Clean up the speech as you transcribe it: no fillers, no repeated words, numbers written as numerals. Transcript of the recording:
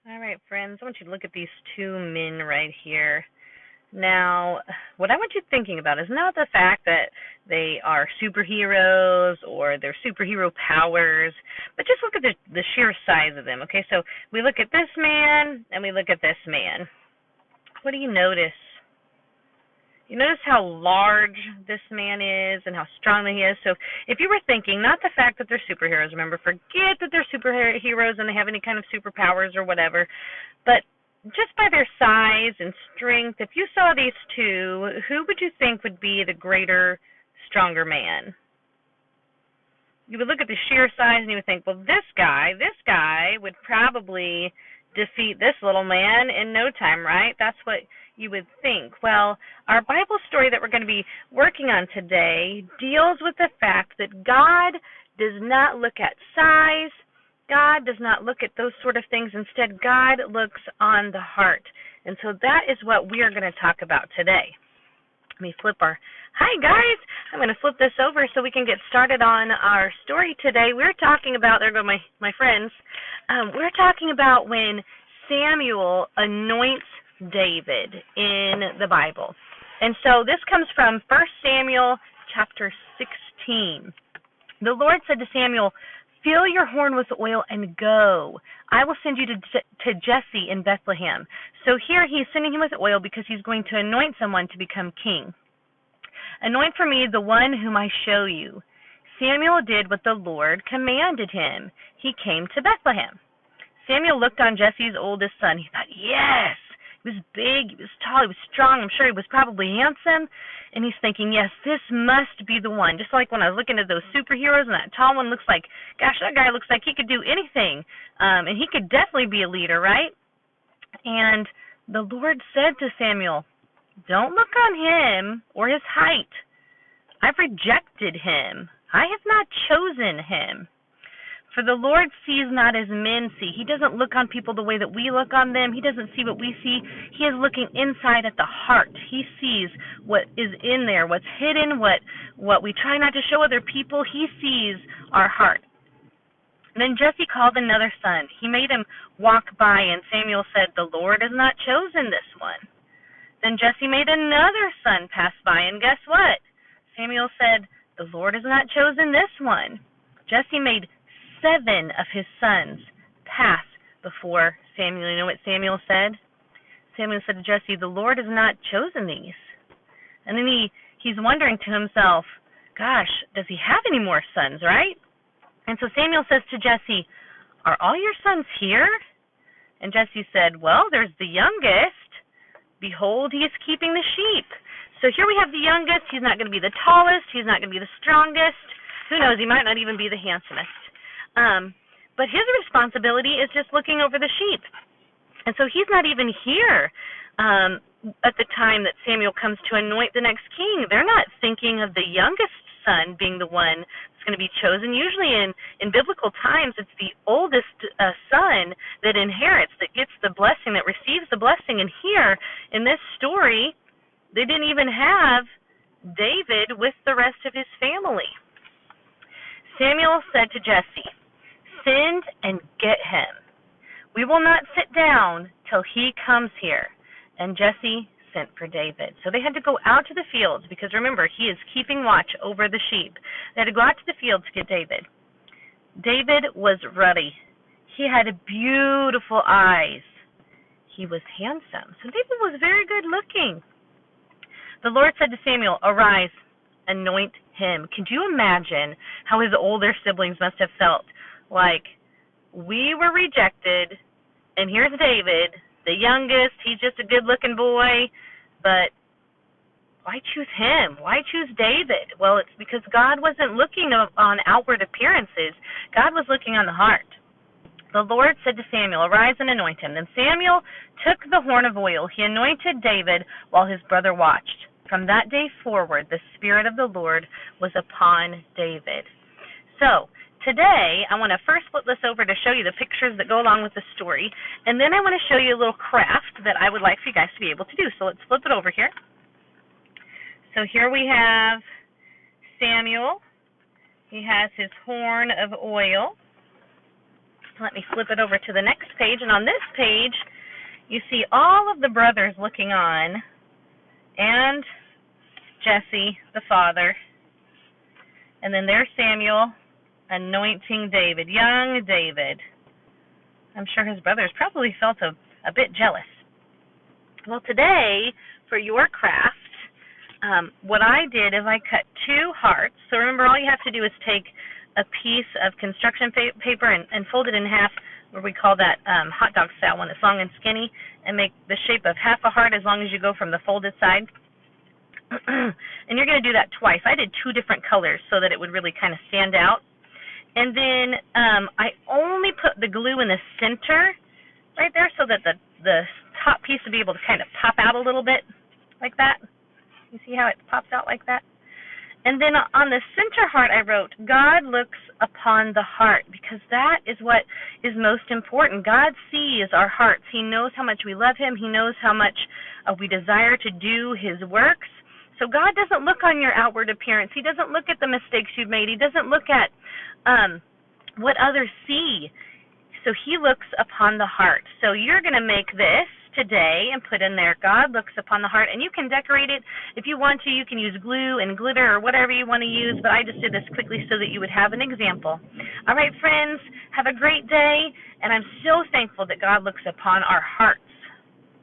All right, friends, I want you to look at these two men right here. Now, what I want you thinking about is not the fact that they are superheroes or their superhero powers, but just look at the sheer size of them, okay? So we look at this man and we look at this man. What do you notice? You notice how large this man is and how strong that he is. So if you were thinking, not the fact that they're superheroes, remember, forget that they're superheroes and they have any kind of superpowers or whatever, but just by their size and strength, if you saw these two, who would you think would be the greater, stronger man? You would look at the sheer size and you would think, well, this guy would probably defeat this little man in no time, right? That's what you would think. Well, our Bible story that we're going to be working on today deals with the fact that God does not look at size. God does not look at those sort of things. Instead, God looks on the heart. And so that is what we are going to talk about today. Let me flip our... Hi, guys. I'm going to flip this over so we can get started on our story today. We're talking about... There go my friends. We're talking about when Samuel anoints David in the Bible. And so this comes from 1 Samuel chapter 16. The Lord said to Samuel, "Fill your horn with oil and go. I will send you to Jesse in Bethlehem." So here he's sending him with oil because he's going to anoint someone to become king. "Anoint for me the one whom I show you." Samuel did what the Lord commanded him. He came to Bethlehem. Samuel looked on Jesse's oldest son. He thought, yes, he was big, he was tall, he was strong. I'm sure he was probably handsome. And he's thinking, yes, this must be the one. Just like when I was looking at those superheroes and that tall one looks like, gosh, that guy looks like he could do anything. And he could definitely be a leader, right? And the Lord said to Samuel, "Don't look on him or his height. I've rejected him. I have not chosen him. For the Lord sees not as men see." He doesn't look on people the way that we look on them. He doesn't see what we see. He is looking inside at the heart. He sees what is in there, what's hidden, what we try not to show other people. He sees our heart. Then Jesse called another son. He made him walk by, and Samuel said, "The Lord has not chosen this one." Then Jesse made another son pass by, and guess what? Samuel said, "The Lord has not chosen this one." Jesse made 7 of his sons pass before Samuel. You know what Samuel said? Samuel said to Jesse, "The Lord has not chosen these." And then he's wondering to himself, gosh, does he have any more sons, right? And so Samuel says to Jesse, "Are all your sons here?" And Jesse said, "Well, there's the youngest. Behold, he is keeping the sheep." So here we have the youngest. He's not going to be the tallest. He's not going to be the strongest. Who knows? He might not even be the handsomest. But his responsibility is just looking over the sheep. And so he's not even here at the time that Samuel comes to anoint the next king. They're not thinking of the youngest son being the one that's going to be chosen. Usually in biblical times, it's the oldest son that inherits, that gets the blessing, that receives the blessing. And here, in this story, they didn't even have David with the rest of his family. Samuel said to Jesse, "Send and get him. We will not sit down till he comes here." And Jesse sent for David. So they had to go out to the fields because, remember, he is keeping watch over the sheep. They had to go out to the fields to get David. David was ruddy. He had beautiful eyes. He was handsome. So David was very good looking. The Lord said to Samuel, "Arise, anoint him." Could you imagine how his older siblings must have felt? Like, we were rejected, and here's David, the youngest. He's just a good-looking boy, but why choose him? Why choose David? Well, it's because God wasn't looking on outward appearances. God was looking on the heart. The Lord said to Samuel, "Arise and anoint him." Then Samuel took the horn of oil. He anointed David while his brother watched. From that day forward, the Spirit of the Lord was upon David. So, today, I want to first flip this over to show you the pictures that go along with the story, and then I want to show you a little craft that I would like for you guys to be able to do. So let's flip it over here. So here we have Samuel. He has his horn of oil. Let me flip it over to the next page, and on this page, you see all of the brothers looking on, and Jesse, the father, and then there's Samuel anointing David, young David. I'm sure his brothers probably felt a bit jealous. Well, today, for your craft, what I did is I cut 2 hearts. So remember, all you have to do is take a piece of construction paper and fold it in half, where we call that hot dog style when it's long and skinny, and make the shape of half a heart as long as you go from the folded side. And you're going to do that twice. I did 2 different colors so that it would really kind of stand out. And then I only put the glue in the center right there so that the top piece would be able to kind of pop out a little bit like that. You see how it pops out like that? And then on the center heart I wrote, God looks upon the heart, because that is what is most important. God sees our hearts. He knows how much we love him. He knows how much we desire to do his works. So God doesn't look on your outward appearance. He doesn't look at the mistakes you've made. He doesn't look at what others see. So he looks upon the heart. So you're going to make this today and put in there, God looks upon the heart. And you can decorate it. If you want to, you can use glue and glitter or whatever you want to use, but I just did this quickly so that you would have an example. All right, friends, have a great day, and I'm so thankful that God looks upon our hearts.